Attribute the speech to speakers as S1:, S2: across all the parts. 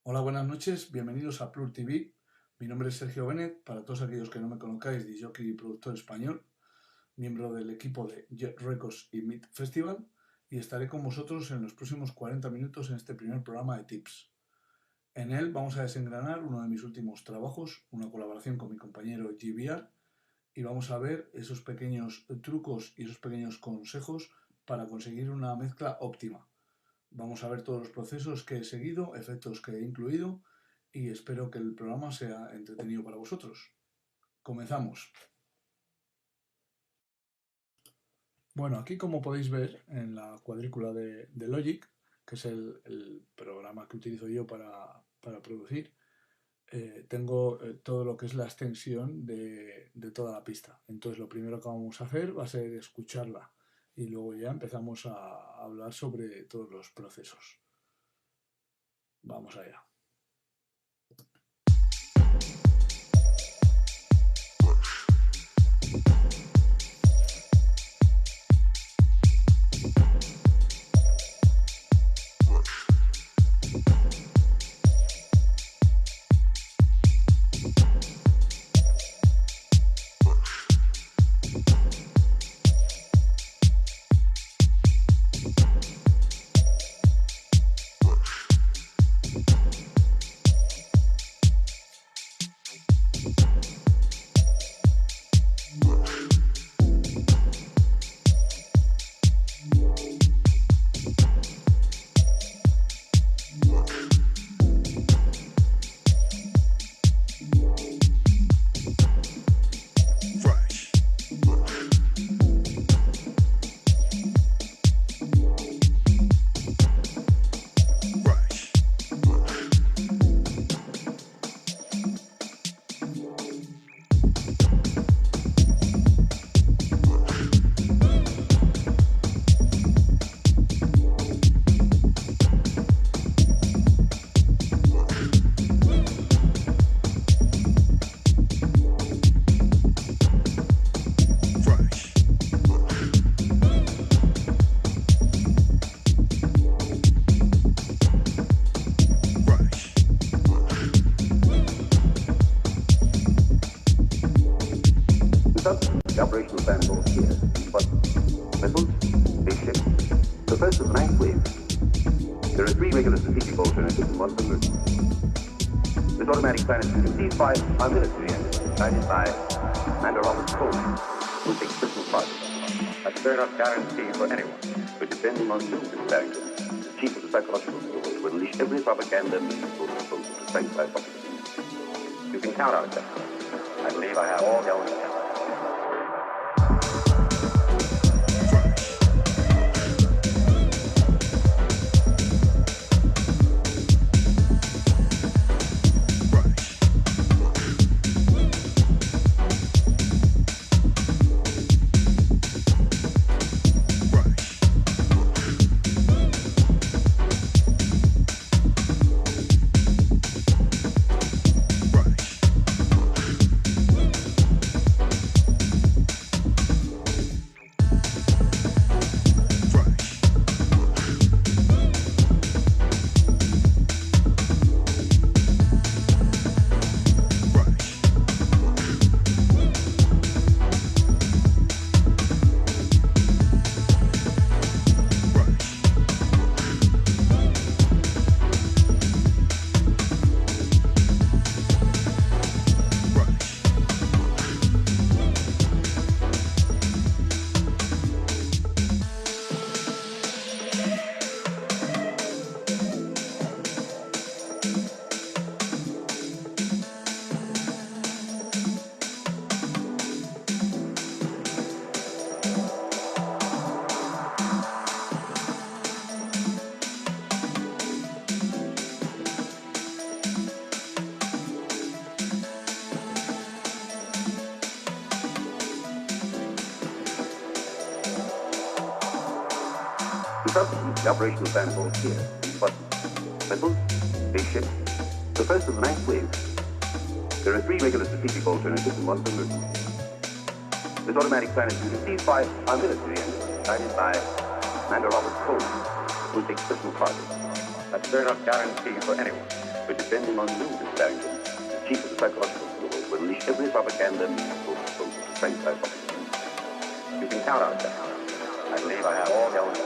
S1: Hola, buenas noches, bienvenidos a Plur TV. Mi nombre es Sergio Benet, para todos aquellos que no me conozcáis, disjockey y productor español, miembro del equipo de Jet Records y Meet Festival, y estaré con vosotros en los próximos 40 minutos en este primer programa de Tips. En él vamos a desengranar uno de mis últimos trabajos, una colaboración con mi compañero GBR, y vamos a ver esos pequeños trucos y esos pequeños consejos para conseguir una mezcla óptima. Vamos a ver todos los procesos que he seguido, efectos que he incluido y espero que el programa sea entretenido para vosotros. Comenzamos. Bueno, aquí como podéis ver en la cuadrícula de Logic, que es el programa que utilizo yo para producir, tengo todo lo que es la extensión de toda la pista. Entonces lo primero que vamos a hacer va a ser escucharla y luego ya empezamos a hablar sobre todos los procesos. Vamos allá.
S2: The operational plan goes here. But vessels, spaceship, the first of 9 waves. There are 3 regular strategic alternatives and 1 emergency. This automatic plan is to receive 5 are military engines guided by Commander Robert Coleman, who takes personal part. That's fair enough guarantee for anyone who depends on Mr. Barrington, the chief of the psychological school, to unleash every propaganda meaningful proposal to strengthen population. You can count on it, sir. I believe I have all the elements. The operational plan goes here. But vessels, spaceship, the first of the 9 waves. There are 3 regular strategic alternatives and 1 emergency. This automatic plan is to receive 5 are military engines guided by Commander Robert Coleman, who takes personal part. That's fair enough guarantee for anyone But depending on you, Miss Barrington, the chief of the psychological schools will unleash every propaganda means for the same hypothesis. You can count on it. I believe I have all the elements.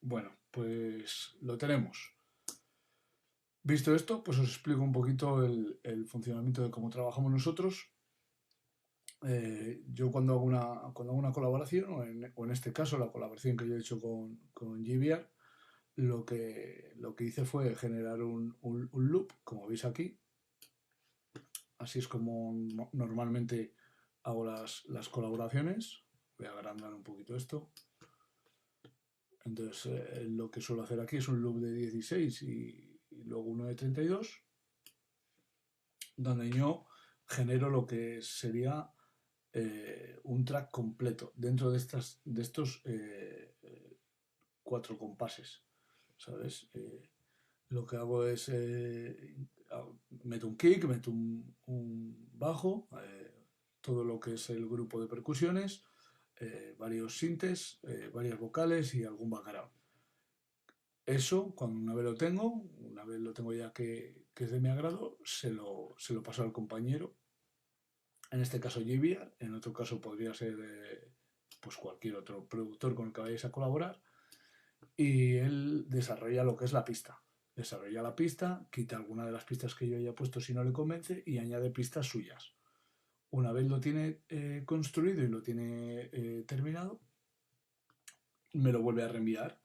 S1: Bueno, pues lo tenemos. Visto esto, pues os explico un poquito el funcionamiento de cómo trabajamos nosotros. Yo cuando hago una colaboración, o en este caso la colaboración que yo he hecho con GBR, lo que hice fue generar un loop, como veis aquí. Así es como normalmente hago las colaboraciones. Voy a agrandar un poquito esto. Entonces, lo que suelo hacer aquí es un loop de 16 y luego uno de 32, donde yo genero lo que sería un track completo dentro de estos 4 compases, ¿sabes? Lo que hago es meto un kick, meto un bajo, todo lo que es el grupo de percusiones, varios sintes, varias vocales y algún background. Eso, cuando una vez lo tengo ya que es de mi agrado, se lo paso al compañero. En este caso JBR, en otro caso podría ser pues cualquier otro productor con el que vayáis a colaborar. Y él desarrolla lo que es la pista. Desarrolla la pista, quita alguna de las pistas que yo haya puesto si no le convence y añade pistas suyas. Una vez lo tiene construido y lo tiene terminado, me lo vuelve a reenviar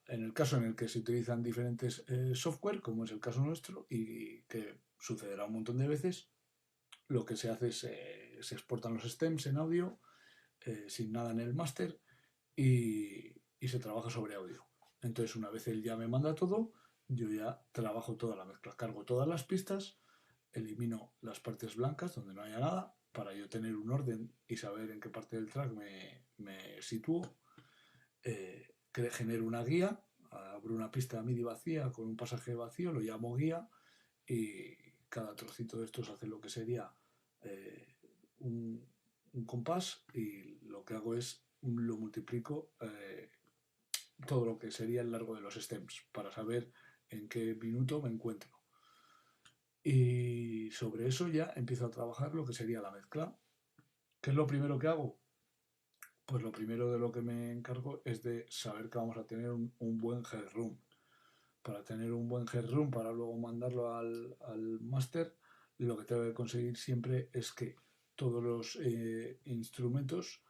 S1: en el caso en el que se utilizan diferentes software, como es el caso nuestro, y que sucederá un montón de veces, lo que se hace es se exportan los stems en audio, sin nada en el máster, y se trabaja sobre audio. Entonces, una vez él ya me manda todo, yo ya trabajo toda la mezcla, cargo todas las pistas, elimino las partes blancas donde no haya nada, para yo tener un orden y saber en qué parte del track me sitúo. Genero una guía, abro una pista MIDI vacía con un pasaje vacío, lo llamo guía, y cada trocito de estos hace lo que sería un compás y lo que hago es lo multiplico todo lo que sería el largo de los stems para saber en qué minuto me encuentro. Y sobre eso ya empiezo a trabajar lo que sería la mezcla. ¿Qué es lo primero que hago? Pues lo primero de lo que me encargo es de saber que vamos a tener un buen headroom. Para tener un buen headroom, para luego mandarlo al máster, lo que tengo que conseguir siempre es que todos los instrumentos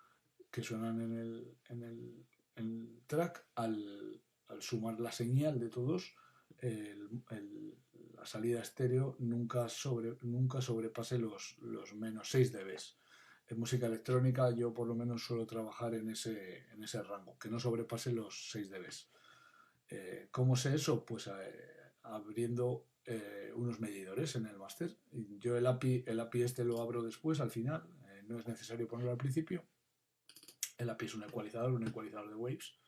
S1: que suenan en el track, al sumar la señal de todos, la salida estéreo nunca sobrepase los menos 6 dB. En música electrónica yo por lo menos suelo trabajar en ese rango, que no sobrepase los 6 dB. ¿Cómo sé eso? Pues abriendo unos medidores en el máster. Yo el API este lo abro después, al final, no es necesario ponerlo al principio. El API es un ecualizador de waves,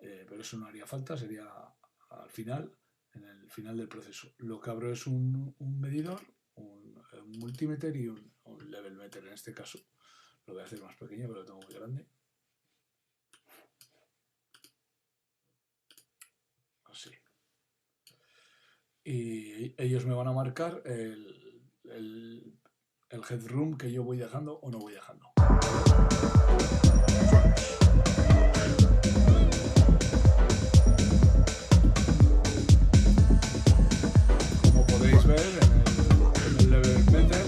S1: pero eso no haría falta, sería al final, en el final del proceso. Lo que abro es un medidor, un multimeter y un level meter en este caso. Lo voy a hacer más pequeño, pero lo tengo muy grande. Así. Y ellos me van a marcar el headroom que yo voy dejando o no voy dejando. Como podéis ver en el level meter,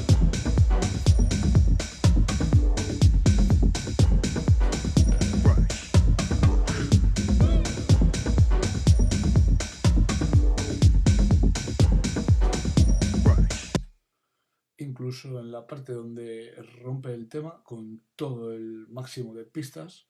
S1: incluso en la parte donde rompe el tema con todo el máximo de pistas.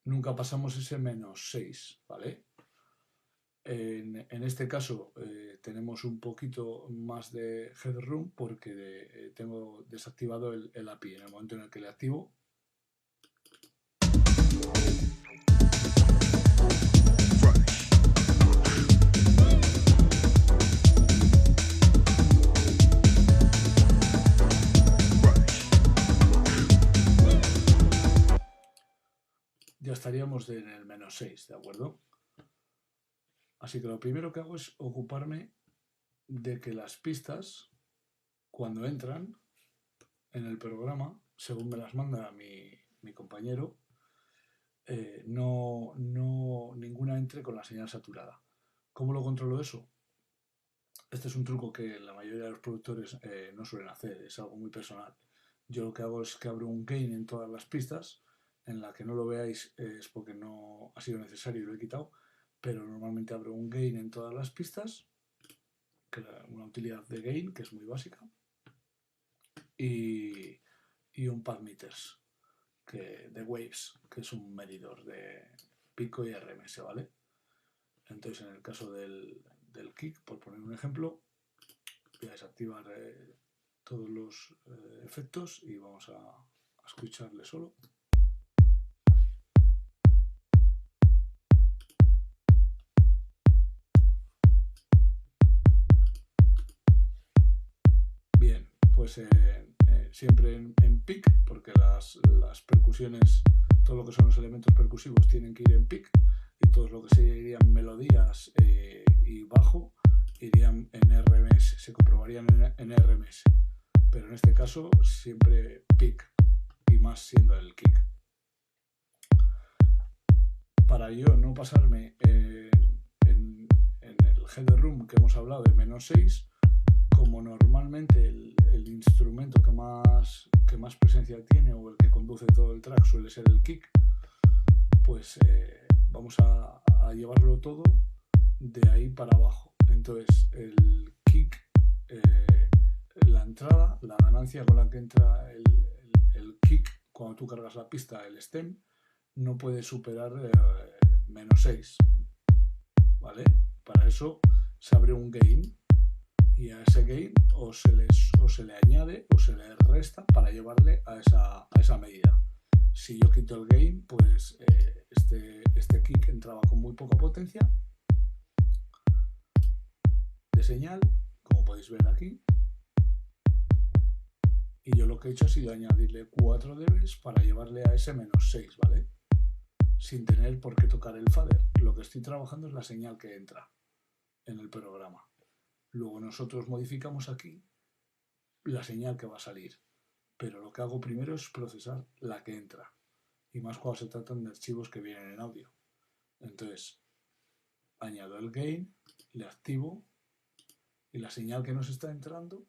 S1: Nunca pasamos ese menos 6, ¿vale? En este caso tenemos un poquito más de headroom porque tengo desactivado el API. En el momento en el que le activo, ya estaríamos en el menos 6, ¿de acuerdo? Así que lo primero que hago es ocuparme de que las pistas, cuando entran en el programa, según me las manda mi compañero, ninguna entre con la señal saturada. ¿Cómo lo controlo eso? Este es un truco que la mayoría de los productores no suelen hacer, es algo muy personal. Yo lo que hago es que abro un gain en todas las pistas, en la que no lo veáis es porque no ha sido necesario y lo he quitado, pero normalmente abro un gain en todas las pistas, que es una utilidad de gain que es muy básica, y un pad meters de waves, que es un medidor de pico y RMS, ¿vale? Entonces, en el caso del kick, por poner un ejemplo, voy a desactivar todos los efectos y vamos a escucharle solo. Bien, pues siempre en pick, porque las percusiones, todo lo que son los elementos percusivos tienen que ir en pick, y todo lo que serían melodías y bajo irían en RMS, se comprobarían en RMS, pero en este caso siempre pick, y más siendo el kick. Para yo no pasarme en el headroom que hemos hablado de menos 6, como normalmente el instrumento que más presencia tiene o el que conduce todo el track suele ser el kick, pues vamos a llevarlo todo de ahí para abajo. Entonces el kick, la entrada, la ganancia con la que entra el kick cuando tú cargas la pista, el stem, no puede superar menos 6, ¿vale? Para eso se abre un gain y a ese gain o se le añade o se le resta para llevarle a esa medida. Si yo quito el gain, pues este kick entraba con muy poca potencia de señal, como podéis ver aquí, y yo lo que he hecho ha sido añadirle 4 dBs para llevarle a ese -6, ¿vale? Sin tener por qué tocar el fader. Lo que estoy trabajando es la señal que entra en el programa. Luego nosotros modificamos aquí la señal que va a salir, pero lo que hago primero es procesar la que entra, y más cuando se tratan de archivos que vienen en audio. Entonces añado el gain, le activo, y la señal que nos está entrando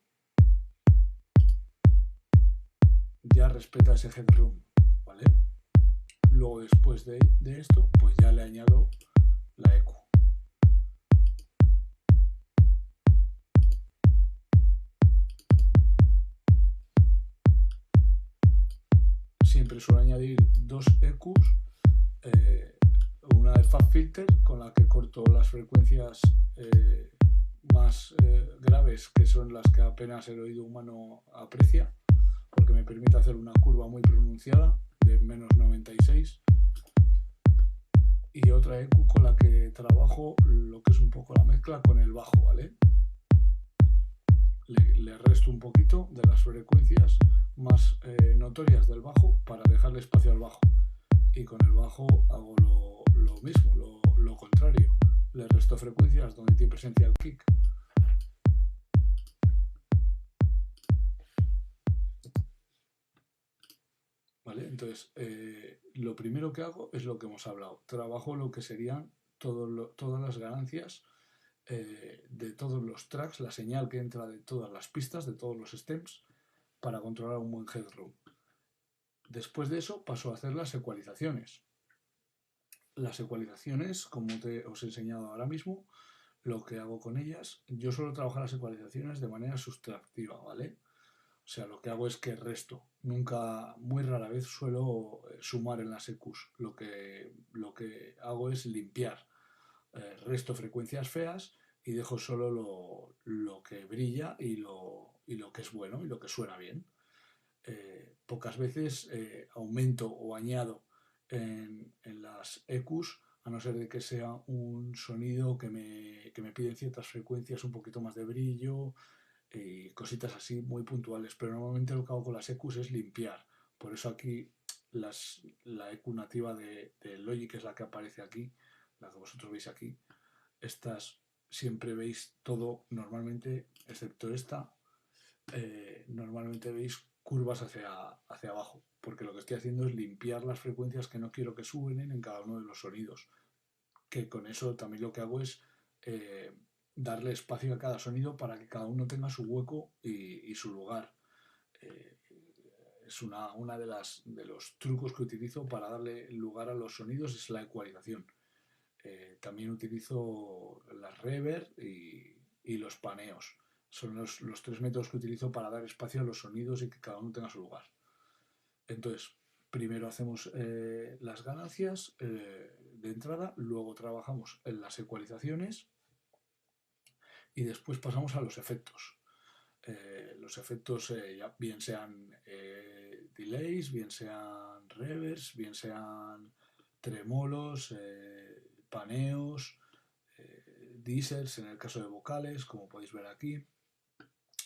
S1: ya respeta ese headroom, ¿vale? Luego después de esto, pues ya le añado la EQ. Siempre suelo añadir 2 EQs, una de FabFilter con la que corto las frecuencias más graves, que son las que apenas el oído humano aprecia, porque me permite hacer una curva muy pronunciada de -96, y otra EQ con la que trabajo lo que es un poco la mezcla con el bajo, ¿vale? Le resto un poquito de las frecuencias más notorias del bajo para dejarle espacio al bajo, y con el bajo hago lo mismo, lo contrario, le resto frecuencias donde tiene presencia el kick. ¿Vale? Entonces, lo primero que hago es lo que hemos hablado. Trabajo lo que serían todas las ganancias de todos los tracks, la señal que entra de todas las pistas, de todos los stems, para controlar un buen headroom. Después de eso paso a hacer las ecualizaciones. Las ecualizaciones, como os he enseñado ahora mismo, lo que hago con ellas, yo suelo trabajar las ecualizaciones de manera sustractiva, ¿vale? O sea, lo que hago es que resto. Nunca, muy rara vez suelo sumar en las EQs. Lo que hago es limpiar. Resto frecuencias feas y dejo solo lo que brilla y lo que es bueno y lo que suena bien. Pocas veces aumento o añado en las EQs, a no ser de que sea un sonido que me piden ciertas frecuencias, un poquito más de brillo y cositas así muy puntuales, pero normalmente lo que hago con las EQs es limpiar. Por eso aquí la EQ nativa de Logic, que es la que aparece aquí, la que vosotros veis aquí, estas siempre veis todo normalmente, excepto esta, normalmente veis curvas hacia abajo, porque lo que estoy haciendo es limpiar las frecuencias que no quiero que suenen en cada uno de los sonidos, que con eso también lo que hago es darle espacio a cada sonido para que cada uno tenga su hueco y su lugar. Es una de los trucos que utilizo para darle lugar a los sonidos, es la ecualización. También utilizo las reverb y los paneos. Son los 3 métodos que utilizo para dar espacio a los sonidos y que cada uno tenga su lugar. Entonces, primero hacemos las ganancias de entrada, luego trabajamos en las ecualizaciones y después pasamos a los efectos. Los efectos bien sean delays, bien sean reverbs, bien sean tremolos, paneos, deezers en el caso de vocales, como podéis ver aquí,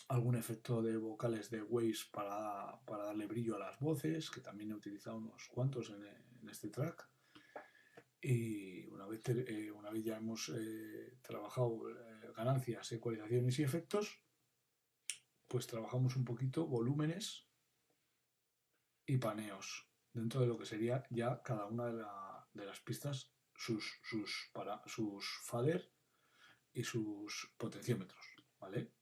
S1: algún efecto de vocales de waves para darle brillo a las voces, que también he utilizado unos cuantos en este track. Y una vez ya hemos trabajado ganancias, ecualizaciones y efectos, pues trabajamos un poquito volúmenes y paneos dentro de lo que sería ya cada una de las pistas, sus fader y sus potenciómetros, ¿vale?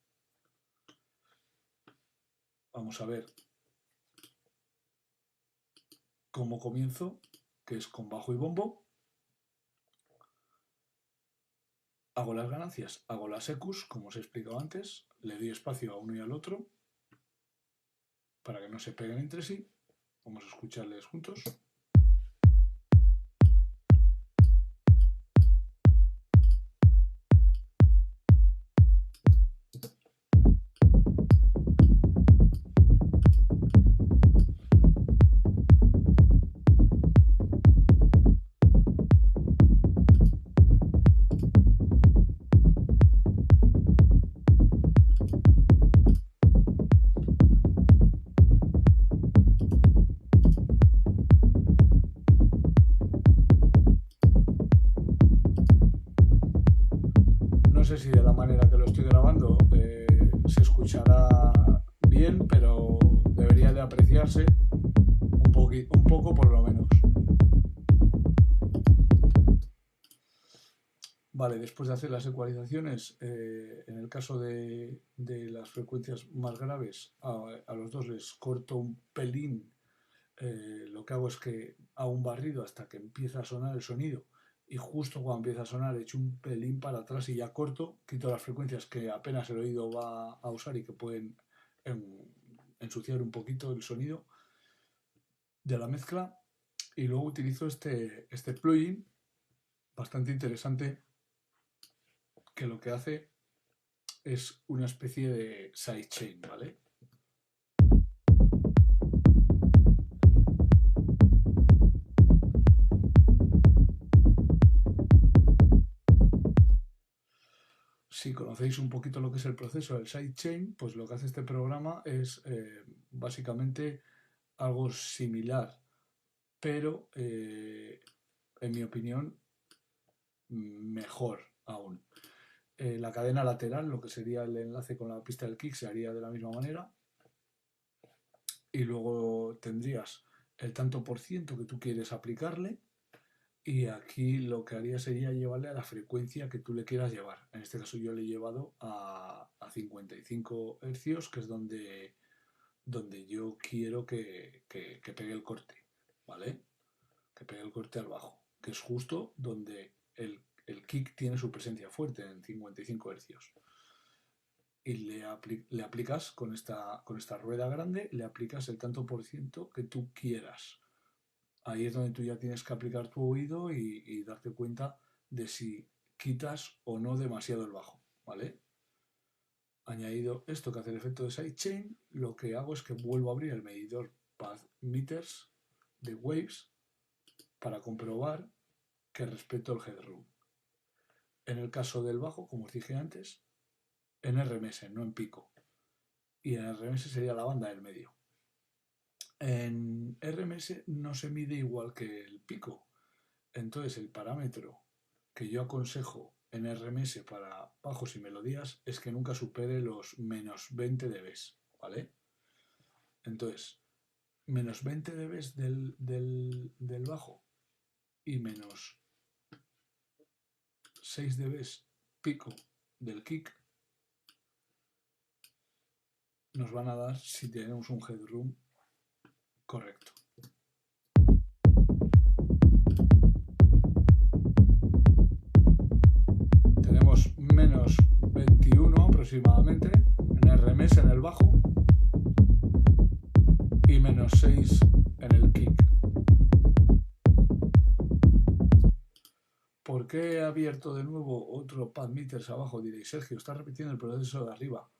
S1: Vamos a ver cómo comienzo, que es con bajo y bombo. Hago las ganancias, hago las EQs, como os he explicado antes, le doy espacio a uno y al otro para que no se peguen entre sí. Vamos a escucharles juntos. sé si de la manera que lo estoy grabando se escuchará bien, pero debería de apreciarse un poco por lo menos. Vale, después de hacer las ecualizaciones, en el caso de las frecuencias más graves, a los dos les corto un pelín. Lo que hago es que hago un barrido hasta que empieza a sonar el sonido y justo cuando empieza a sonar echo un pelín para atrás y ya corto, quito las frecuencias que apenas el oído va a usar y que pueden ensuciar un poquito el sonido de la mezcla, y luego utilizo este plugin bastante interesante que lo que hace es una especie de sidechain, ¿vale? Si conocéis un poquito lo que es el proceso del sidechain, pues lo que hace este programa es básicamente algo similar, pero en mi opinión mejor aún. La cadena lateral, lo que sería el enlace con la pista del kick, se haría de la misma manera, y luego tendrías el tanto por ciento que tú quieres aplicarle, y aquí lo que haría sería llevarle a la frecuencia que tú le quieras llevar. En este caso yo le he llevado a 55 hercios, que es donde yo quiero que pegue el corte, ¿vale? Que pegue el corte al bajo, que es justo donde el kick tiene su presencia fuerte, en 55 hercios. Y le aplicas con esta rueda grande, le aplicas el tanto por ciento que tú quieras. Ahí es donde tú ya tienes que aplicar tu oído y darte cuenta de si quitas o no demasiado el bajo, ¿vale? Añadido esto que hace el efecto de sidechain, lo que hago es que vuelvo a abrir el medidor path meters de waves para comprobar que respeto el headroom. En el caso del bajo, como os dije antes, en RMS, no en pico. Y en RMS sería la banda del medio. En RMS no se mide igual que el pico. Entonces el parámetro que yo aconsejo en RMS para bajos y melodías es que nunca supere los menos 20 dB, ¿vale? Entonces, menos 20 dB del bajo y menos 6 dB pico del kick nos van a dar si tenemos un headroom correcto. Tenemos menos 21 aproximadamente en RMS en el bajo y menos 6 en el kick. ¿Por qué he abierto de nuevo otro pad meters abajo? Diréis, Sergio, está repitiendo el proceso de arriba.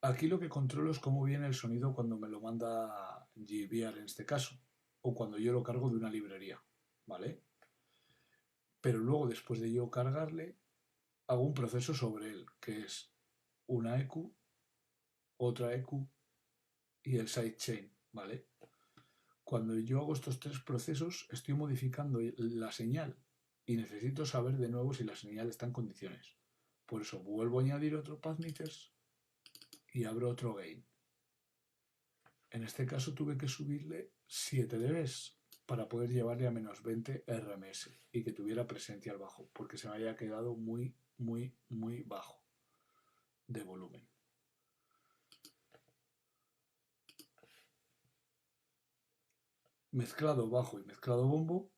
S1: Aquí lo que controlo es cómo viene el sonido cuando me lo manda GBR en este caso, o cuando yo lo cargo de una librería, ¿vale? Pero luego, después de yo cargarle, hago un proceso sobre él, que es una EQ, otra EQ y el sidechain, ¿vale? Cuando yo hago estos tres procesos, estoy modificando la señal y necesito saber de nuevo si la señal está en condiciones. Por eso vuelvo a añadir otro path meters y abro otro gain. En este caso tuve que subirle 7 dB para poder llevarle a menos 20 RMS y que tuviera presencia al bajo, porque se me había quedado muy, muy, muy bajo de volumen. Mezclado bajo y mezclado bombo,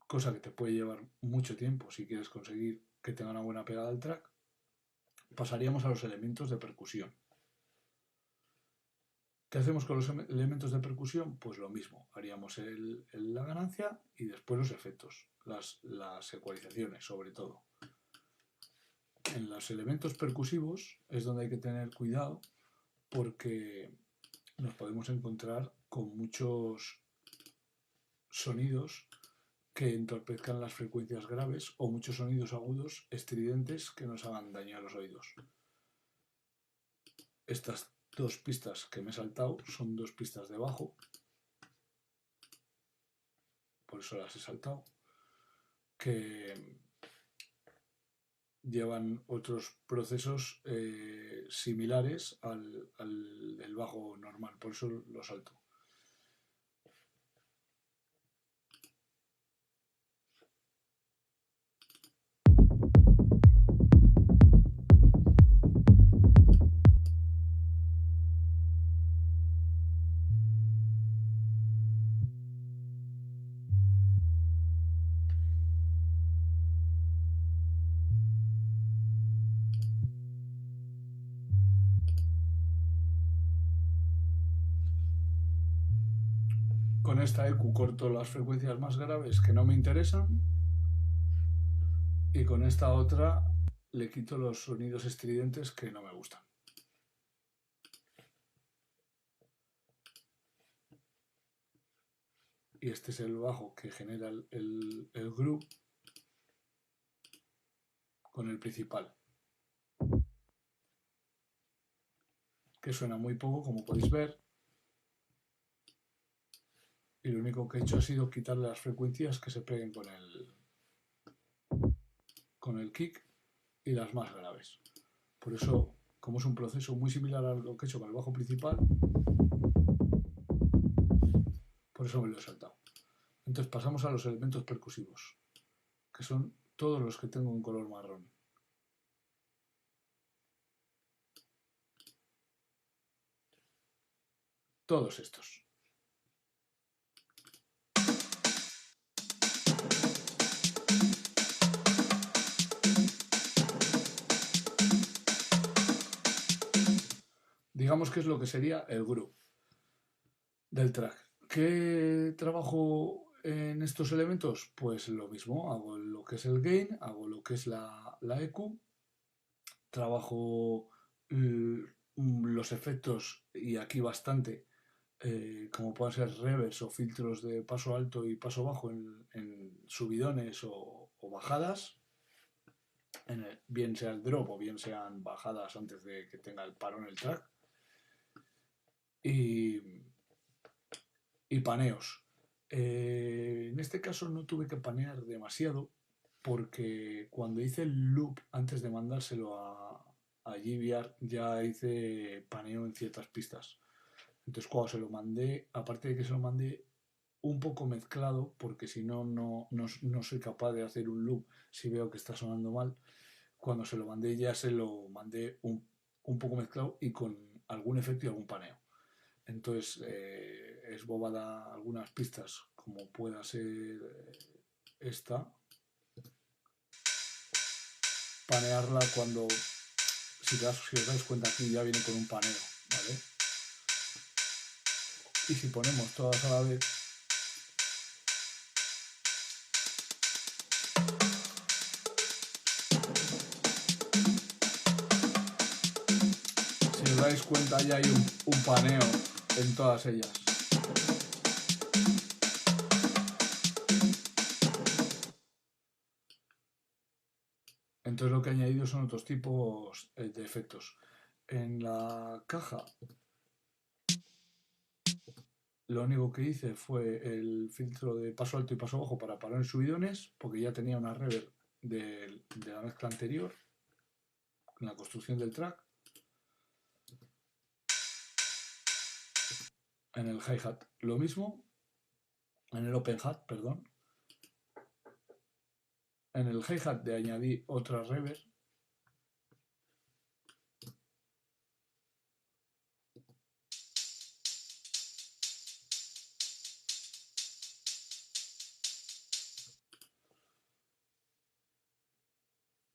S1: cosa que te puede llevar mucho tiempo si quieres conseguir que tenga una buena pegada al track, pasaríamos a los elementos de percusión. ¿Qué hacemos con los elementos de percusión? Pues lo mismo, haríamos la ganancia y después los efectos, las ecualizaciones sobre todo. En los elementos percusivos es donde hay que tener cuidado porque nos podemos encontrar con muchos sonidos que entorpezcan las frecuencias graves o muchos sonidos agudos estridentes que nos hagan daño a los oídos. Estas dos pistas que me he saltado son dos pistas de bajo, por eso las he saltado, que llevan otros procesos similares al del bajo normal, por eso lo salto. Con esta EQ corto las frecuencias más graves que no me interesan y con esta otra le quito los sonidos estridentes que no me gustan. Y este es el bajo que genera el groove con el principal, que suena muy poco, como podéis ver, y lo único que he hecho ha sido quitarle las frecuencias que se peguen con el kick y las más graves. Por eso, como es un proceso muy similar a lo que he hecho con el bajo principal, por eso me lo he saltado. Entonces pasamos a los elementos percusivos, que son todos los que tengo en color marrón. Todos estos. Digamos que es lo que sería el groove del track. ¿Qué trabajo en estos elementos? Pues lo mismo, hago lo que es el gain, hago lo que es la EQ, trabajo los efectos, y aquí bastante, como pueden ser reverbs o filtros de paso alto y paso bajo en subidones o bajadas, bien sea el drop o bien sean bajadas antes de que tenga el parón el track, y paneos. En este caso no tuve que panear demasiado porque cuando hice el loop antes de mandárselo a GVR ya hice paneo en ciertas pistas. Entonces cuando se lo mandé, aparte de que se lo mandé un poco mezclado, porque si no, no soy capaz de hacer un loop si veo que está sonando mal, cuando se lo mandé ya se lo mandé un poco mezclado y con algún efecto y algún paneo. Entonces es bobada algunas pistas, como pueda ser esta, panearla cuando, si os dais cuenta aquí ya viene con un paneo, ¿vale? Y si ponemos todas a la vez, si os dais cuenta ya hay un paneo en todas ellas. Entonces lo que he añadido son otros tipos de efectos. En la caja lo único que hice fue el filtro de paso alto y paso bajo para parar en subidones, porque ya tenía una reverb de la mezcla anterior, en la construcción del track. En el hi-hat lo mismo, en el open hat, perdón. En el hi-hat le añadí otra reverb.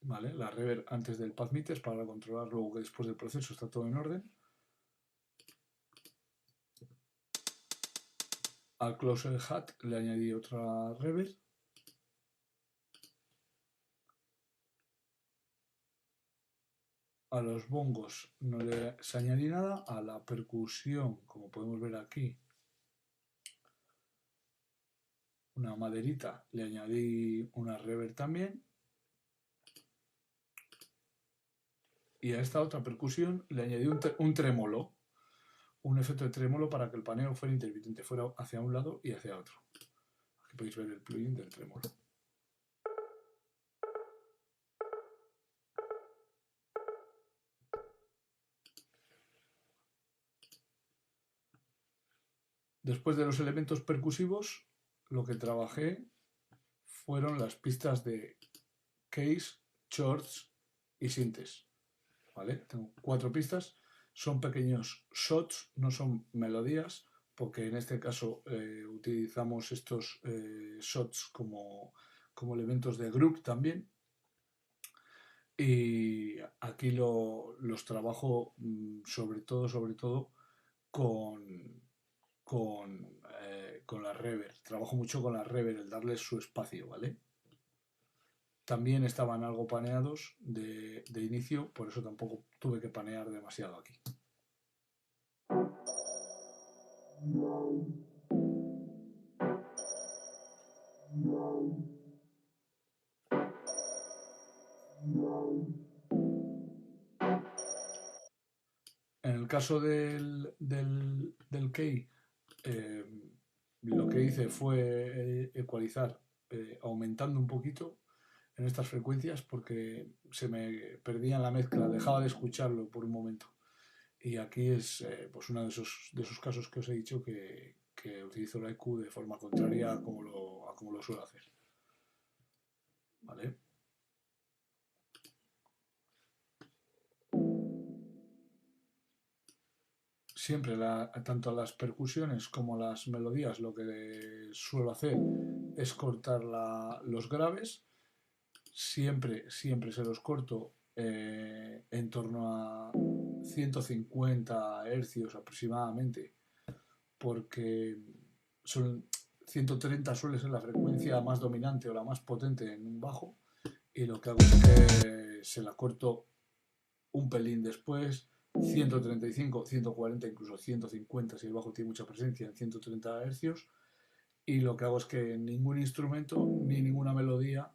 S1: ¿Vale? La reverb antes del path meters para controlar luego que después del proceso está todo en orden. Al closer hat le añadí otra reverb. A los bongos no les añadí nada. A la percusión, como podemos ver aquí, una maderita, le añadí una reverb también. Y a esta otra percusión le añadí un trémolo, un efecto de trémolo para que el paneo fuera intermitente, fuera hacia un lado y hacia otro. Aquí podéis ver el plugin del trémolo. Después de los elementos percusivos, lo que trabajé fueron las pistas de case, shorts y sintes. ¿Vale? Tengo 4 pistas, son pequeños shots, no son melodías, porque en este caso utilizamos estos shots como elementos de group también. Y aquí los trabajo sobre todo con la reverb. Trabajo mucho con la reverb, el darles su espacio, ¿vale? También estaban algo paneados de inicio, por eso tampoco tuve que panear demasiado aquí. En el caso del key, lo que hice fue ecualizar aumentando un poquito en estas frecuencias porque se me perdía en la mezcla, dejaba de escucharlo por un momento. Y aquí es pues uno de esos casos que os he dicho que utilizo la EQ de forma contraria a como lo suelo hacer. ¿Vale? Siempre, tanto las percusiones como las melodías, lo que suelo hacer es cortar los graves. Siempre se los corto en torno a 150 hercios aproximadamente, porque son 130 suele ser la frecuencia más dominante o la más potente en un bajo, y lo que hago es que se la corto un pelín después, 135, 140, incluso 150 si el bajo tiene mucha presencia en 130 hercios, y lo que hago es que ningún instrumento ni ninguna melodía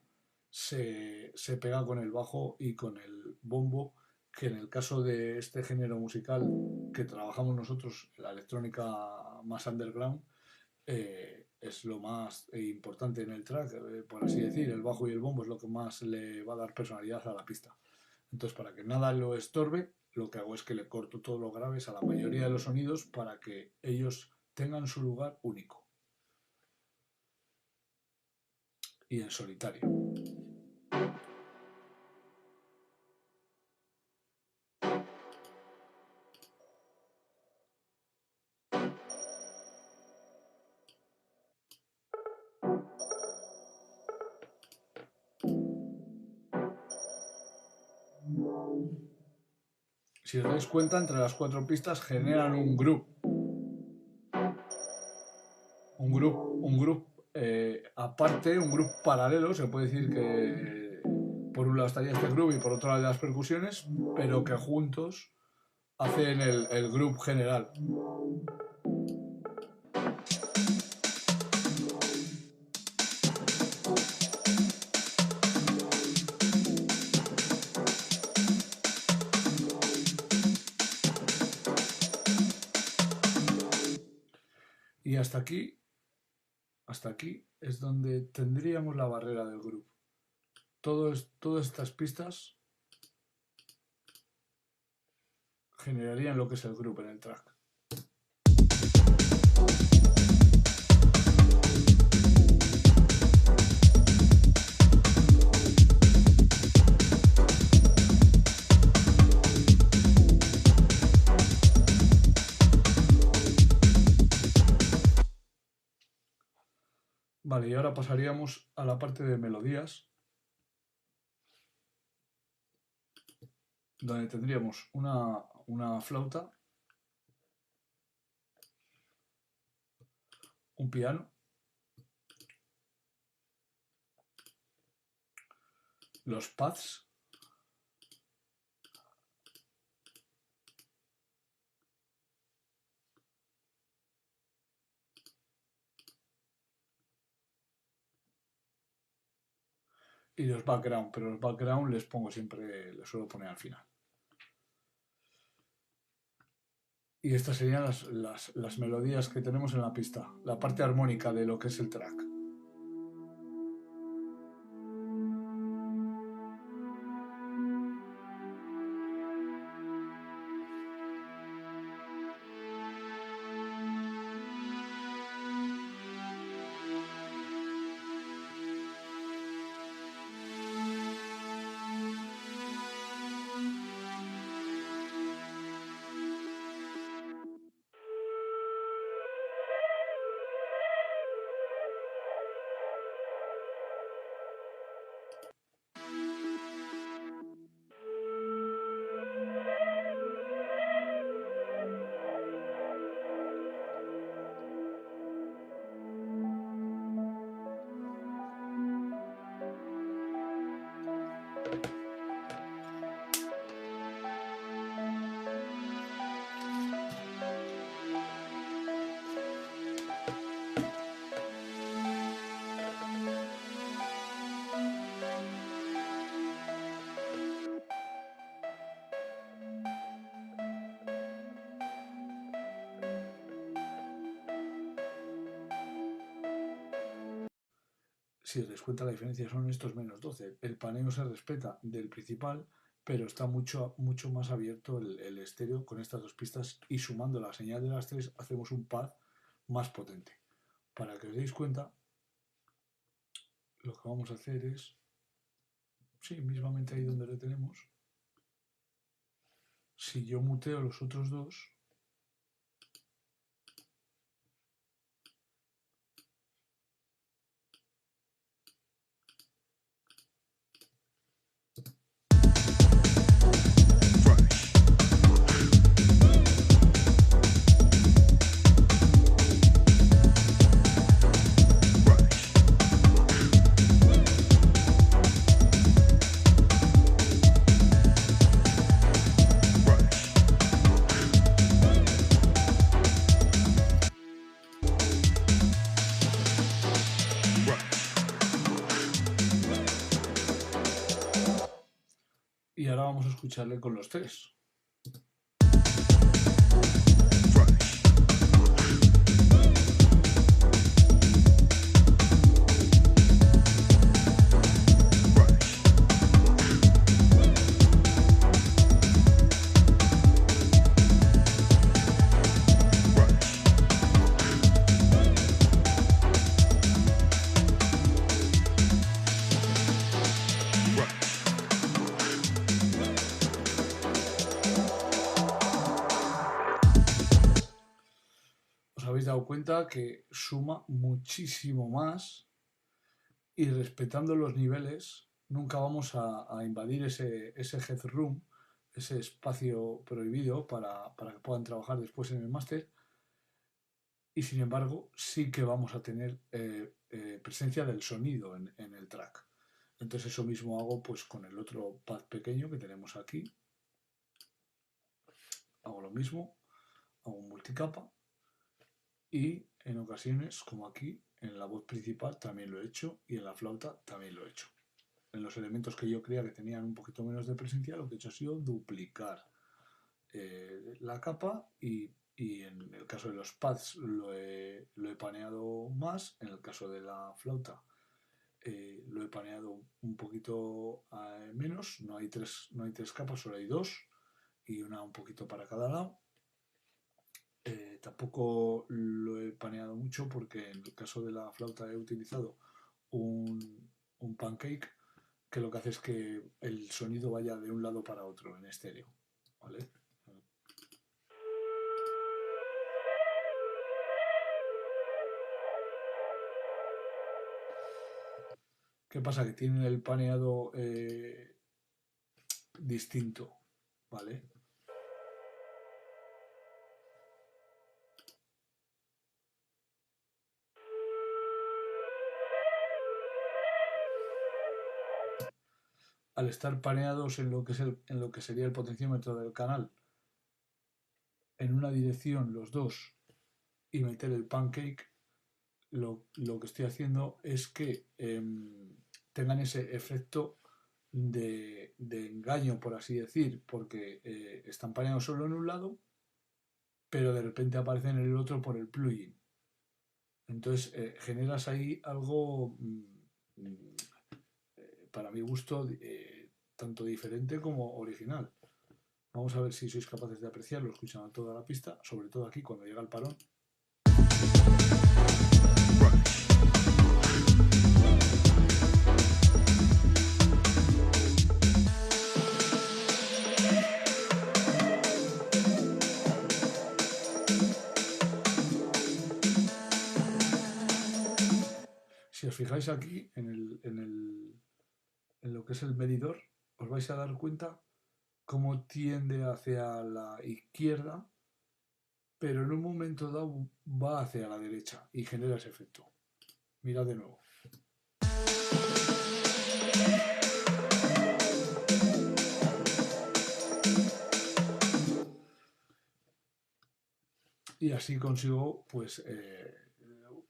S1: se pega con el bajo y con el bombo, que en el caso de este género musical que trabajamos nosotros, la electrónica más underground, es lo más importante en el track, por así decir. El bajo y el bombo es lo que más le va a dar personalidad a la pista. Entonces, para que nada lo estorbe, lo que hago es que le corto todos los graves a la mayoría de los sonidos para que ellos tengan su lugar único y en solitario. Si os dais cuenta, entre las 4 pistas generan un group. Un group aparte, un group paralelo, se puede decir que por un lado estaría este group y por otro lado las percusiones, pero que juntos hacen el group general. Y hasta aquí es donde tendríamos la barrera del group. Todas estas pistas generarían lo que es el group en el track. Vale, y ahora pasaríamos a la parte de melodías, donde tendríamos una flauta, un piano, los pads, y los background, pero los background les suelo poner al final. Y estas serían las melodías que tenemos en la pista, la parte armónica de lo que es el track. si os dais cuenta, la diferencia son estos -12. El paneo se respeta del principal, pero está mucho más abierto el estéreo con estas dos pistas, y sumando la señal de las tres hacemos un pad más potente. Para que os deis cuenta, lo que vamos a hacer es, sí, mismamente ahí donde le tenemos, si yo muteo los otros dos, y ahora vamos a escucharle con los tres. Os habéis dado cuenta que suma muchísimo más, y respetando los niveles nunca vamos a invadir ese headroom, ese espacio prohibido para que puedan trabajar después en el máster, y sin embargo sí que vamos a tener presencia del sonido en el track. Entonces eso mismo hago pues con el otro pad pequeño que tenemos aquí. Hago lo mismo, hago un multicapa, y en ocasiones, como aquí, en la voz principal también lo he hecho, y en la flauta también lo he hecho. En los elementos que yo creía que tenían un poquito menos de presencia, lo que he hecho ha sido duplicar la capa, y en el caso de los pads lo he paneado más. En el caso de la flauta lo he paneado un poquito menos. No hay tres capas, solo hay dos, y una un poquito para cada lado. Tampoco lo he paneado mucho porque en el caso de la flauta he utilizado un pancake, que lo que hace es que el sonido vaya de un lado para otro en estéreo, ¿vale? ¿Qué pasa? Que tienen el paneado distinto, ¿vale? Al estar paneados en lo que sería el potenciómetro del canal en una dirección los dos, y meter el pancake, lo que estoy haciendo es que tengan ese efecto de engaño, por así decir, porque están paneados solo en un lado, pero de repente aparecen en el otro por el plugin. Entonces generas ahí algo, para mi gusto, tanto diferente como original. Vamos a ver si sois capaces de apreciarlo escuchando toda la pista, sobre todo aquí cuando llega el parón. Si os fijáis aquí en lo que es el medidor, os vais a dar cuenta cómo tiende hacia la izquierda, pero en un momento dado va hacia la derecha y genera ese efecto. Mirad de nuevo. Y así consigo pues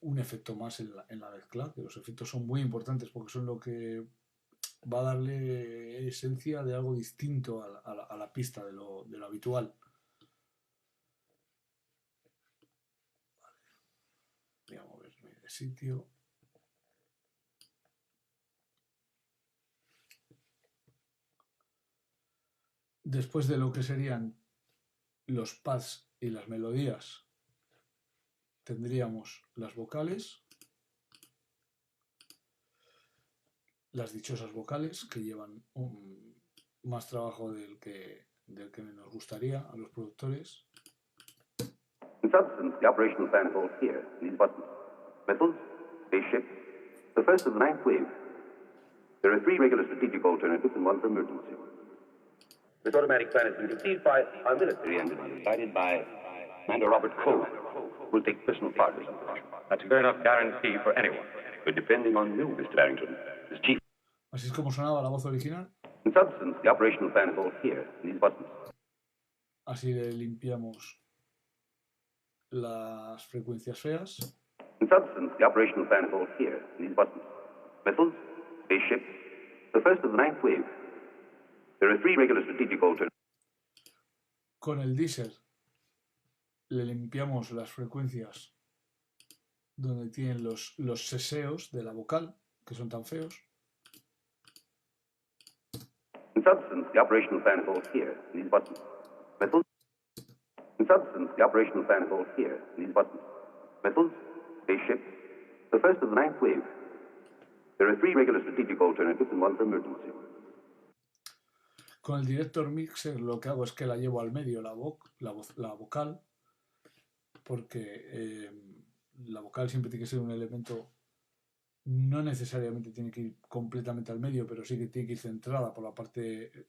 S1: un efecto más en la mezcla, que los efectos son muy importantes porque son lo que va a darle esencia de algo distinto a la pista de lo habitual. Vale. Voy a moverme de sitio. Después de lo que serían los pads y las melodías, tendríamos las vocales, las dichosas vocales, que llevan más trabajo del que nos gustaría a los productores.
S2: In substance, the operational plan holds here, these buttons. Missiles, spaceship, the first of the ninth wave. There are 3 regular strategic alternatives and 1 for emergency. This automatic plan has been conceived by our military and guided by Commander Robert Cole, who will take personal part in this operation. That's a fair enough guarantee for anyone. But depending on you, Mr. Barrington, as chief.
S1: Así es como sonaba la voz original.
S2: In substance, the operational plan holds here, these buttons.
S1: Así le limpiamos las frecuencias feas.
S2: In substance, the operational plan holds here, these buttons. Missiles, spaceship, the first of the ninth wave. There are 3 regular strategic alternatives.
S1: Con el Deezer le limpiamos las frecuencias donde tienen los seseos de la vocal, que son tan feos.
S2: In substance, the operational plan holds here, these buttons. Missiles. In substance, the operational plan holds here, these buttons. Missiles, spaceship, the first of the ninth wave. There are 3 regular strategic alternatives and 1 for emergency.
S1: Con el Director Mixer lo que hago es que la llevo al medio, la vocal, porque la vocal siempre tiene que ser un elemento, no necesariamente tiene que ir completamente al medio, pero sí que tiene que ir centrada por la parte,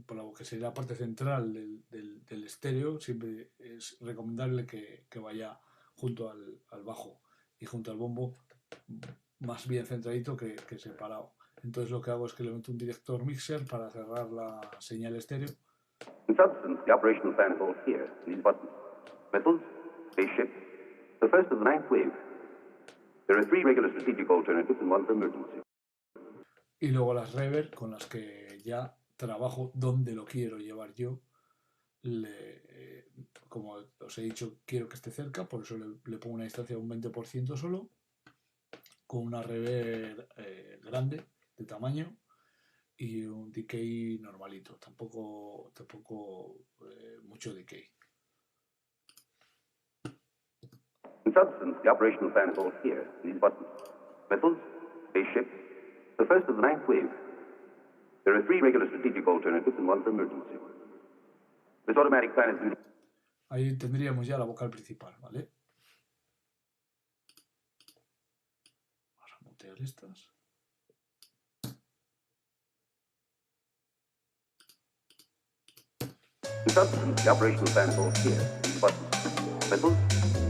S1: por lo que sería la parte central del estéreo. Siempre es recomendable que vaya junto al bajo y junto al bombo, más bien centradito que separado. Entonces lo que hago es que le meto un Director Mixer para cerrar la señal estéreo.
S2: In substance, the operational plan holds here, these buttons. Missiles, spaceship, the first of the ninth wave. There are 3 regular strategic alternatives and 1 for emergency.
S1: Y luego las reverb, con las que ya trabajo donde lo quiero llevar yo. Como os he dicho, quiero que esté cerca, por eso le pongo una distancia de un 20% solo, con una reverb grande, de tamaño, y un decay normalito, tampoco mucho decay.
S2: In substance, the operational plan holds here, these buttons. Missiles, spaceship, the first of the ninth wave. There are 3 regular strategic alternatives and 1 for emergency. This automatic plan has been...
S1: Ahí tendríamos ya la vocal principal, ¿vale? Vamos a mutear estas.
S2: In substance, the operational plan holds here, these buttons. Missiles,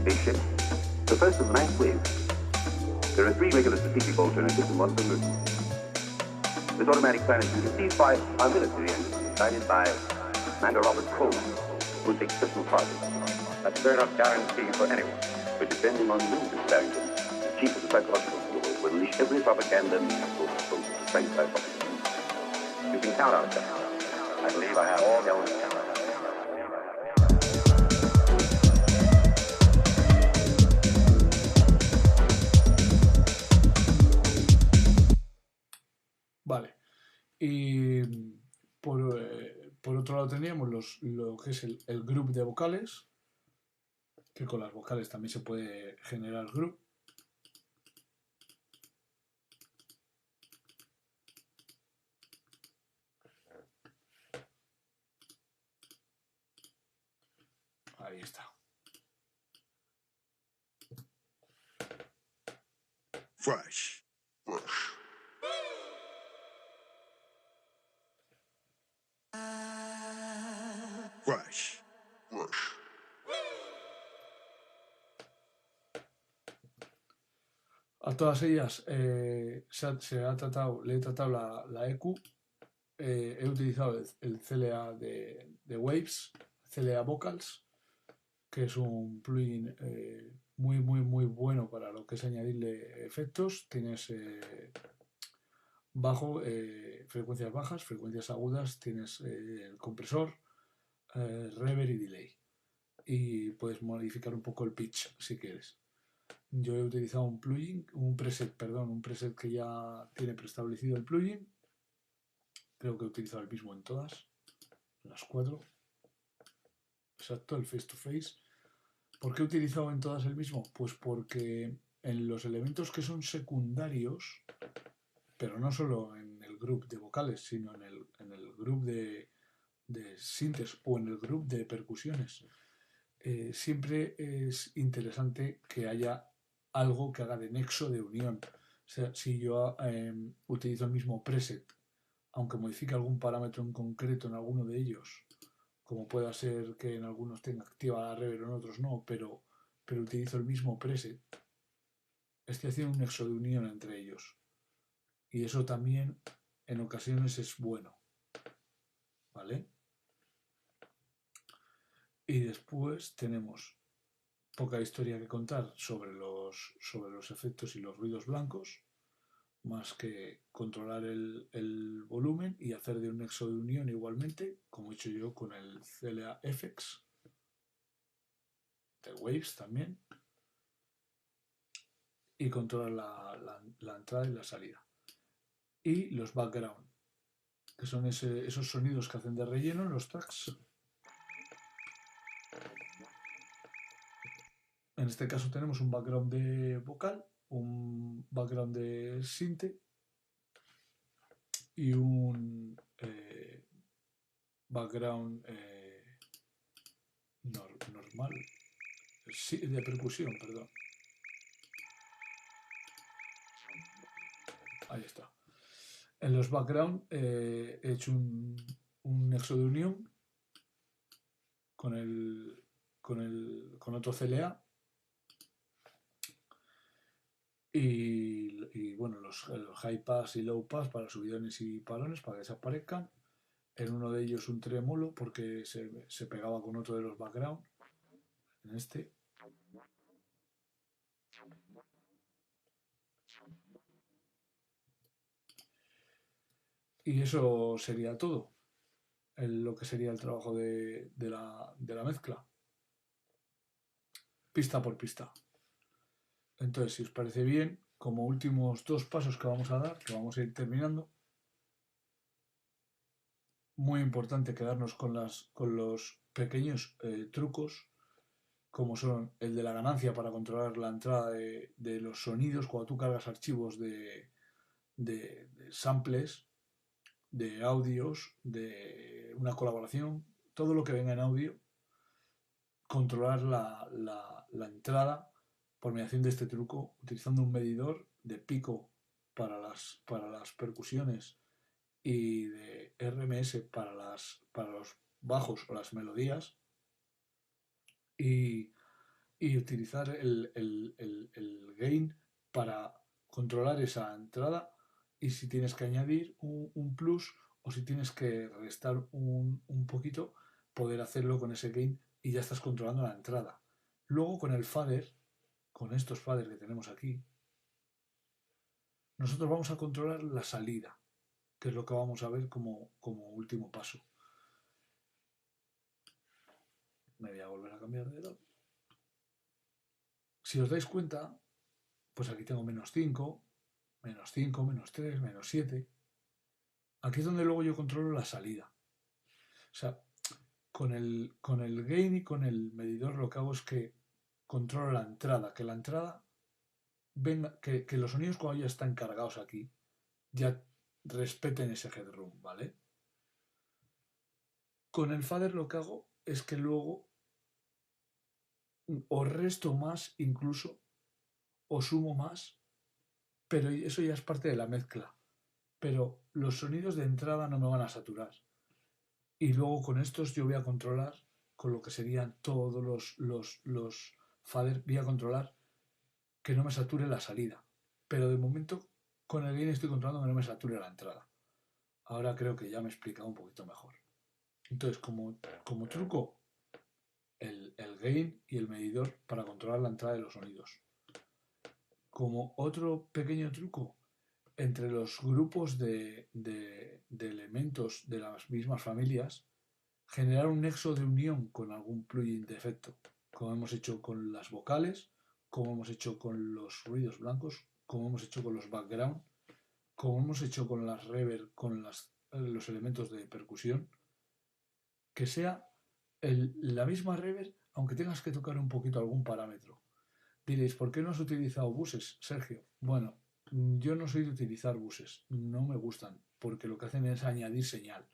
S2: spaceship, the first of the ninth wave. There are 3 regular strategic alternatives and 1 for emergency. This automatic plan has been conceived by our military and guided by Commander Robert Cole, who will take personal part in it. That's a fair enough guarantee for anyone. But depending on you, Mr. Barrington, the chief of the psychological school will unleash every propaganda meaningful proposal to strengthen our propaganda. You can count on it, sir. I believe I have all the elements.
S1: Vale. Y por otro lado tendríamos lo que es el group de vocales, que con las vocales también se puede generar group. Ahí está.
S3: Fresh. Fresh.
S1: A todas ellas le he tratado la EQ. He utilizado el CLA de Waves, CLA Vocals, que es un plugin muy bueno para lo que es añadirle efectos. Tienes frecuencias bajas, frecuencias agudas, tienes el compresor, reverb y delay. Y puedes modificar un poco el pitch si quieres. Yo he utilizado un preset que ya tiene preestablecido el plugin. Creo que he utilizado el mismo en todas. las 4. Exacto, el face to face. ¿Por qué he utilizado en todas el mismo? Pues porque en los elementos que son secundarios, pero no solo en el grupo de vocales, sino en el grupo de sintes o en el grupo de percusiones, siempre es interesante que haya algo que haga de nexo de unión. O sea, si yo utilizo el mismo preset, aunque modifique algún parámetro en concreto en alguno de ellos, como pueda ser que en algunos tenga activa la reverb, en otros no, pero utilizo el mismo preset, estoy haciendo un nexo de unión entre ellos. Y eso también en ocasiones es bueno. ¿Vale? Y después tenemos poca historia que contar sobre los efectos y los ruidos blancos, más que controlar el volumen y hacer de un nexo de unión igualmente, como he hecho yo con el CLA FX, de Waves también, y controlar la entrada y la salida. Y los background, que son esos sonidos que hacen de relleno en los tracks. En este caso tenemos un background de vocal, un background de sinte y un background normal, sí, de percusión, perdón. Ahí está. En los background he hecho un nexo de unión con otro CLA y bueno, los high pass y low pass para subidones y parones para que desaparezcan. En uno de ellos un trémolo porque se pegaba con otro de los background. En este. Y eso sería todo. Lo que sería el trabajo de la mezcla. Pista por pista. Entonces, si os parece bien, como últimos 2 pasos que vamos a dar, que vamos a ir terminando, muy importante quedarnos con los pequeños trucos, como son el de la ganancia para controlar la entrada de los sonidos cuando tú cargas archivos de samples, de audios, de una colaboración, todo lo que venga en audio, controlar la entrada por mediación de este truco, utilizando un medidor de pico para las percusiones y de RMS para los bajos o las melodías, y utilizar el gain para controlar esa entrada, y si tienes que añadir un plus o si tienes que restar un poquito, poder hacerlo con ese gain y ya estás controlando la entrada. Luego con el fader, con estos faders que tenemos aquí, nosotros vamos a controlar la salida, que es lo que vamos a ver como último paso. Me voy a volver a cambiar de lado. Si os dais cuenta, pues aquí tengo -5, -5, -3, -7. Aquí es donde luego yo controlo la salida. O sea, con el gain y con el medidor lo que hago es que controlo la entrada, que la entrada venga, que los sonidos cuando ya están cargados aquí, ya respeten ese headroom, ¿vale? Con el fader lo que hago es que luego o resto más incluso, o sumo más, pero eso ya es parte de la mezcla. Pero los sonidos de entrada no me van a saturar. Y luego con estos yo voy a controlar, con lo que serían todos los fader, voy a controlar que no me sature la salida. Pero de momento con el gain estoy controlando que no me sature la entrada. Ahora creo que ya me he explicado un poquito mejor. Entonces, como truco, el gain y el medidor para controlar la entrada de los sonidos. Como otro pequeño truco, entre los grupos de elementos de las mismas familias, generar un nexo de unión con algún plugin de efecto, como hemos hecho con las vocales, como hemos hecho con los ruidos blancos, como hemos hecho con los background, como hemos hecho con las reverb, con los elementos de percusión, que sea la misma reverb, aunque tengas que tocar un poquito algún parámetro. Diréis, ¿por qué no has utilizado buses, Sergio? Bueno, yo no soy de utilizar buses, no me gustan, porque lo que hacen es añadir señal.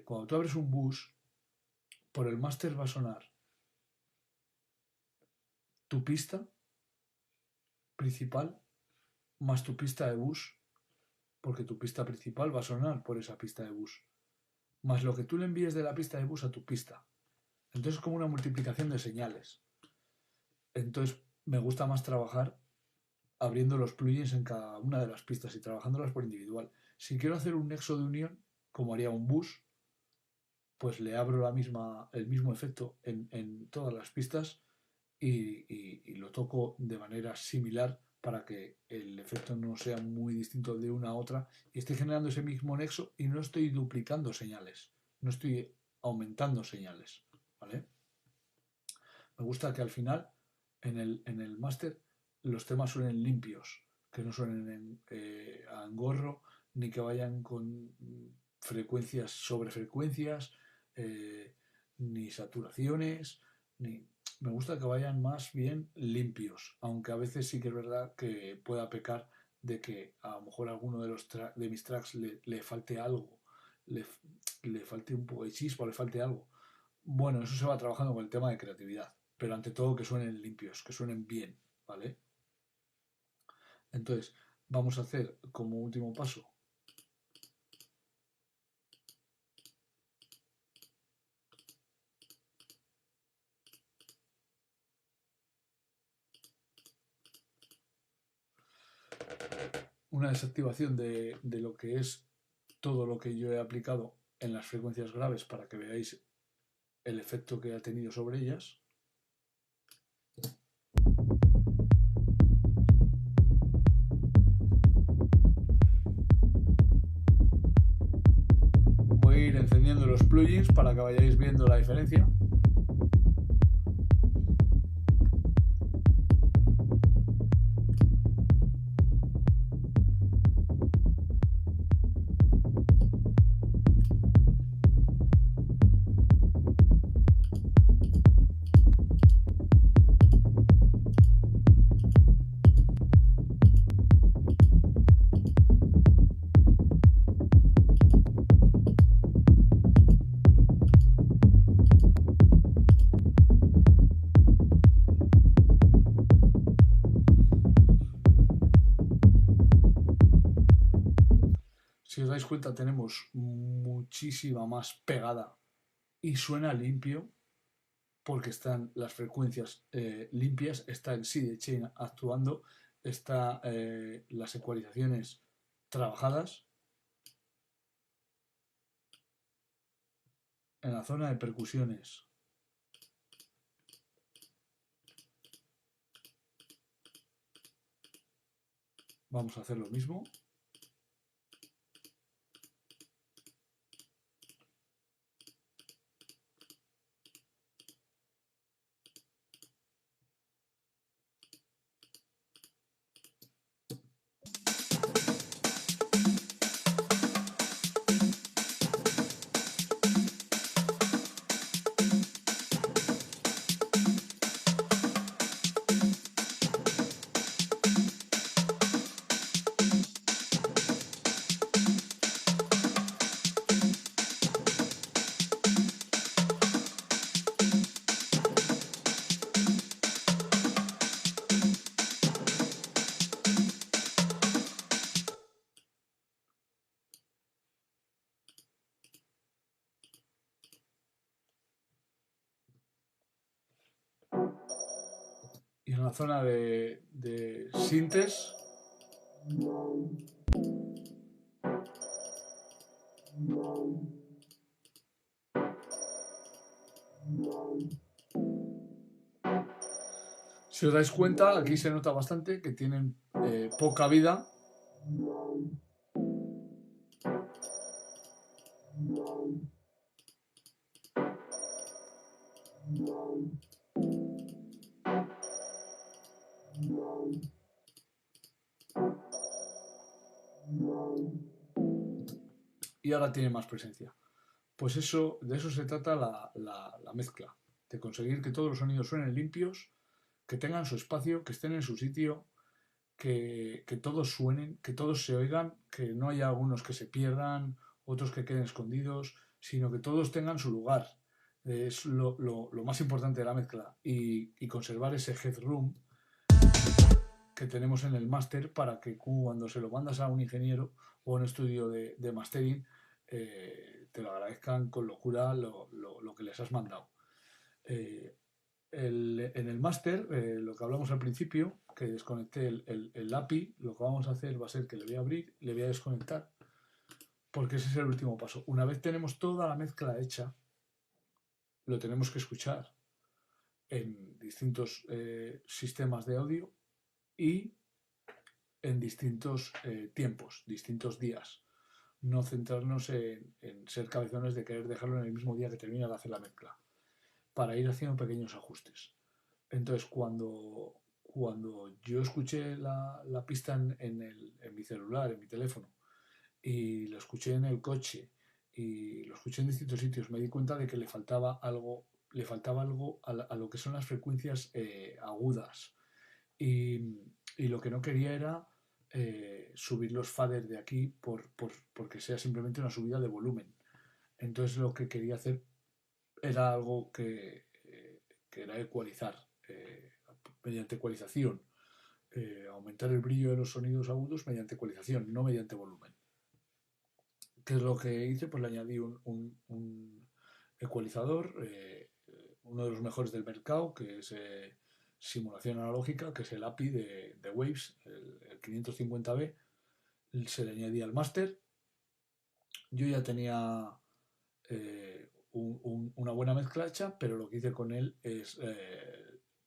S1: Cuando tú abres un bus, por el máster va a sonar tu pista principal más tu pista de bus, porque tu pista principal va a sonar por esa pista de bus, más lo que tú le envíes de la pista de bus a tu pista. Entonces es como una multiplicación de señales. Entonces me gusta más trabajar abriendo los plugins en cada una de las pistas y trabajándolas por individual. Si quiero hacer un nexo de unión, como haría un bus, pues le abro el mismo efecto en todas las pistas y lo toco de manera similar para que el efecto no sea muy distinto de una a otra y estoy generando ese mismo nexo y no estoy duplicando señales, no estoy aumentando señales, ¿vale? Me gusta que al final en el máster los temas suenen limpios, que no suenen a engorro ni que vayan con frecuencias sobre frecuencias, ni saturaciones, ni... Me gusta que vayan más bien limpios, aunque a veces sí que es verdad que pueda pecar de que a lo mejor a alguno de mis tracks le falte algo, le, le falte un poco de chispa, le falte algo. Bueno, eso se va trabajando con el tema de creatividad, pero ante todo que suenen limpios, que suenen bien, ¿vale? Entonces, vamos a hacer como último paso una desactivación de lo que es todo lo que yo he aplicado en las frecuencias graves para que veáis el efecto que ha tenido sobre ellas. Voy a ir encendiendo los plugins para que vayáis viendo la diferencia. Si os dais cuenta, tenemos muchísima más pegada y suena limpio porque están las frecuencias limpias, está el sidechain actuando, está las ecualizaciones trabajadas. En la zona de percusiones vamos a hacer lo mismo. Y en la zona de sintes si os dais cuenta, aquí se nota bastante que tienen poca vida. Y ahora tiene más presencia. Pues de eso se trata la mezcla, de conseguir que todos los sonidos suenen limpios, que tengan su espacio, que estén en su sitio, que todos suenen, que todos se oigan, que no haya algunos que se pierdan, otros que queden escondidos, sino que todos tengan su lugar. Es lo más importante de la mezcla y conservar ese headroom que tenemos en el máster para que cuando se lo mandas a un ingeniero o a un estudio de mastering te lo agradezcan con locura lo que les has mandado. En el máster, lo que hablamos al principio, que desconecté el API, lo que vamos a hacer va a ser que le voy a abrir, le voy a desconectar, porque ese es el último paso. Una vez tenemos toda la mezcla hecha, lo tenemos que escuchar en distintos sistemas de audio y en distintos tiempos, distintos días. No centrarnos en ser cabezones de querer dejarlo en el mismo día que termina de hacer la mezcla, para ir haciendo pequeños ajustes. Entonces, cuando yo escuché la pista en mi celular, en mi teléfono, y lo escuché en el coche, y lo escuché en distintos sitios, me di cuenta de que le faltaba algo a lo que son las frecuencias agudas. Y lo que no quería era subir los faders de aquí porque sea simplemente una subida de volumen. Entonces lo que quería hacer era algo que era ecualizar, mediante ecualización, aumentar el brillo de los sonidos agudos mediante ecualización, no mediante volumen. ¿Qué es lo que hice? Pues le añadí un ecualizador, uno de los mejores del mercado, que es simulación analógica, que es el API de Waves, el 550B. Se le añadía al máster. Yo ya tenía una buena mezcla hecha, pero lo que hice con él es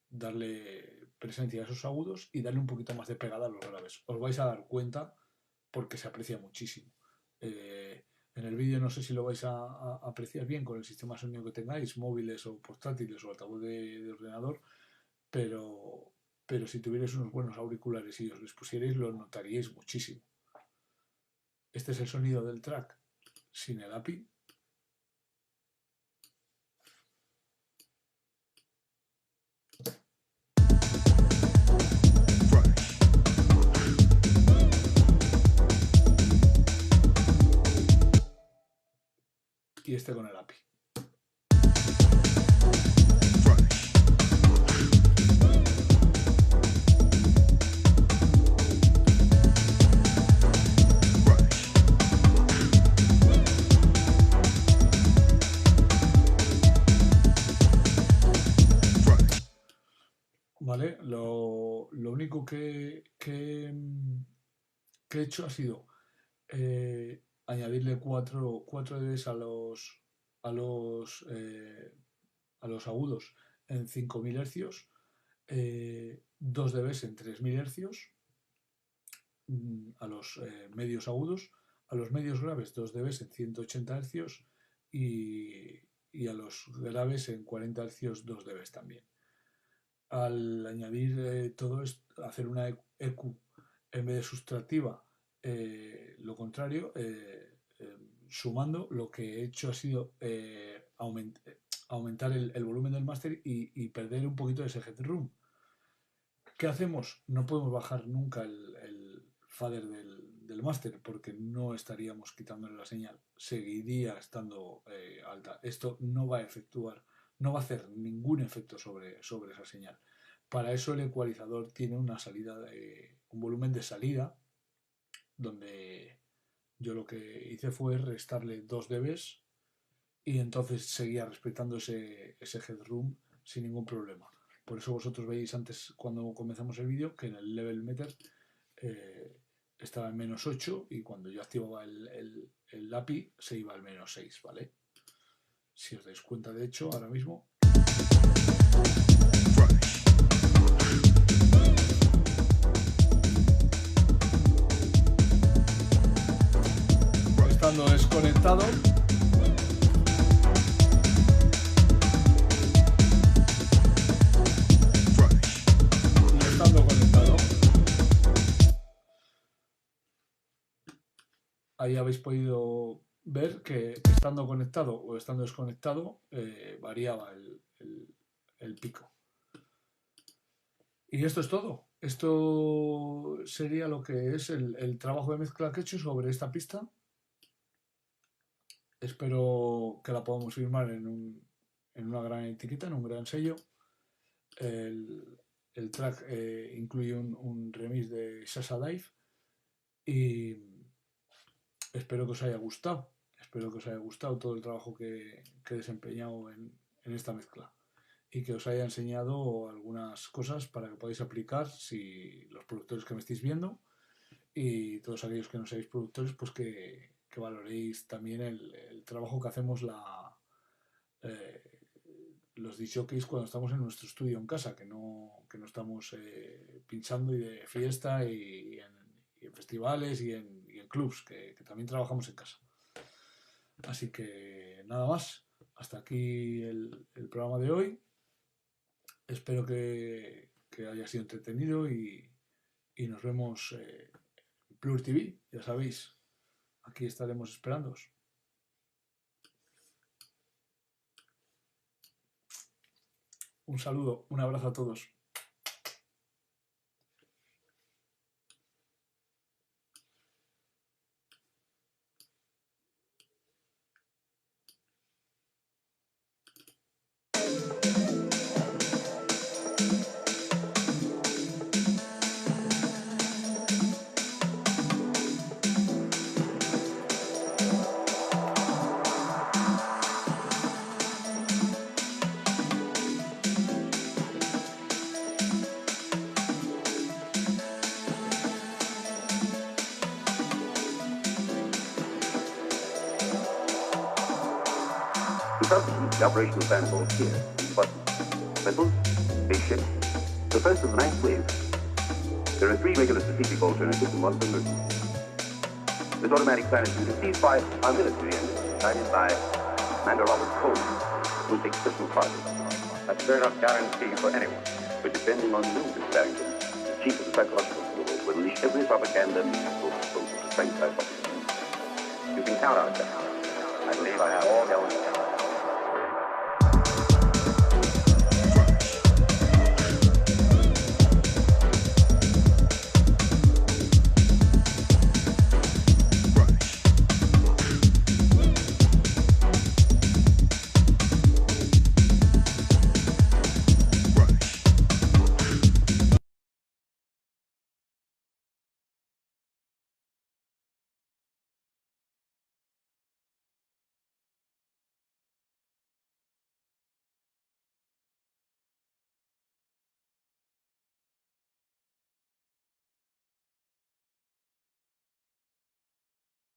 S1: darle presencia a esos agudos y darle un poquito más de pegada a los graves. Os vais a dar cuenta porque se aprecia muchísimo. En el vídeo no sé si lo vais a apreciar bien con el sistema de sonido que tengáis, móviles o portátiles o altavoz de ordenador, pero si tuvierais unos buenos auriculares y os les pusierais, lo notaríais muchísimo. Este es el sonido del track sin el API. Y este con el API. ¿Vale? Lo único que he hecho ha sido añadirle 4 dBs a los agudos en 5000 Hz, 2 dBs en 3000 Hz, a los medios agudos, a los medios graves 2 dBs en 180 Hz y a los graves en 40 Hz 2 dBs también. Al añadir todo esto, hacer una EQ en vez de sustractiva, lo contrario, sumando, lo que he hecho ha sido aumentar el volumen del máster y perder un poquito de ese headroom. ¿Qué hacemos? No podemos bajar nunca el fader del máster porque no estaríamos quitándole la señal, seguiría estando alta. Esto no va a hacer ningún efecto sobre esa señal. Para eso el ecualizador tiene una salida un volumen de salida, donde yo lo que hice fue restarle 2 dBs y entonces seguía respetando ese headroom sin ningún problema. Por eso vosotros veis antes, cuando comenzamos el vídeo, que en el level meter estaba en -8 y cuando yo activaba el API se iba al -6, ¿vale? Si os dais cuenta, de hecho, ahora mismo estando desconectado y estando conectado, ahí habéis podido ver que estando conectado o estando desconectado variaba el pico. Y esto es todo. Esto sería lo que es el trabajo de mezcla que he hecho sobre esta pista. Espero que la podamos firmar en una gran etiqueta, en un gran sello. El track incluye un remix de Sasha Dive y espero que os haya gustado. Espero que os haya gustado todo el trabajo que he desempeñado en esta mezcla y que os haya enseñado algunas cosas para que podáis aplicar si los productores que me estáis viendo y todos aquellos que no seáis productores, pues que valoréis también el trabajo que hacemos los disjockeys cuando estamos en nuestro estudio en casa, que no estamos pinchando y de fiesta y en festivales y en clubs, que también trabajamos en casa. Así que nada más, hasta aquí el programa de hoy. Espero que haya sido entretenido y nos vemos en Plur TV, ya sabéis, aquí estaremos esperándoos. Un saludo, un abrazo a todos.
S2: The operational plan goes here. Buttons. Missiles. Spaceship. The first of the ninth wave. There are 3 regular strategic alternatives and 1 for emergency. This automatic planet unit, these 5 are military engines, guided by Commander Robert Coleman, who takes personal part in them. That's fair enough guarantee for anyone. But depending on you, Mr. Barrington, the chief of the psychological bureau will unleash every propaganda meaningful proposal to strengthen our population. You can count on it. I believe I have all the elements.